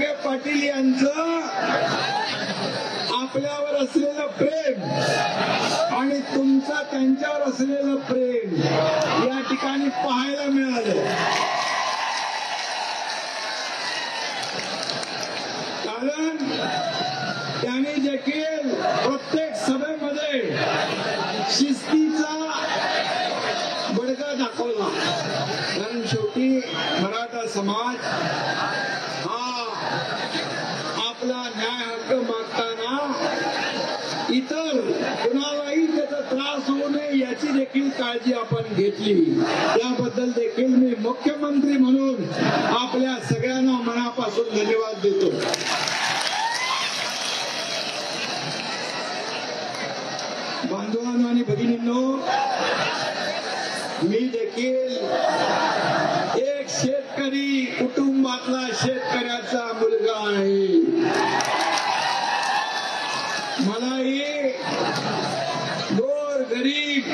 विखे पाटील यांचं आपल्यावर असलेलं प्रेम आणि तुमचं त्यांच्यावर असलेलं प्रेम या ठिकाणी पाहायला मिळालं. कारण त्यांनी देखील प्रत्येक सभेमध्ये शिस्तीचा बडगा दाखवला. कारण शेवटी मराठा समाज हा आपला न्याय हक्क मागताना इतर कुणालाही त्याचा त्रास होऊ नये याची देखील काळजी आपण घेतली. त्याबद्दल देखील मी मुख्यमंत्री म्हणून आपल्या सगळ्यांना मनापासून धन्यवाद देतो. बांधवांनो आणि भगिनींनो, मी देखील एक शेतकरी कुटुंबातला शेतकऱ्याचा मुलगा आहे. मलाही गोर गरीब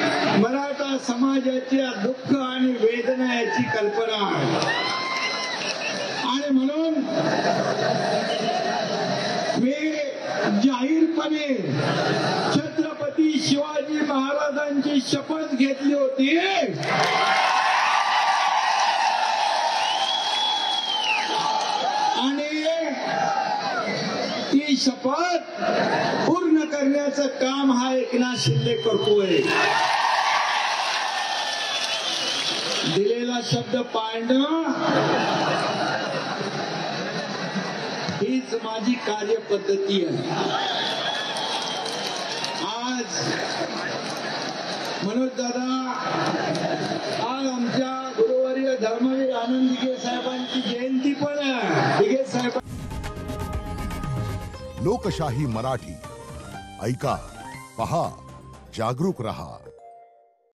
मराठा समाजाच्या दुःख आणि वेदना याची कल्पना आहे. आणि म्हणून मी जाहीरपणे छत्रपती शिवाजी महाराजांची शपथ घेतली होती आणि ती शपथ पूर्ण करण्याचं काम हा एकनाथ शिंदे करतोय. दिलेला शब्द पाळणं हीच माझी कार्यपद्धती आहे. आज मनोज दादा, आज आमच्या गुरुवर्य धर्मवीर आनंद दिघे साहेबांची जयंती पण आहे. दिघे साहेब. लोकशाही मराठी ऐका, पहा, जागरूक रहा.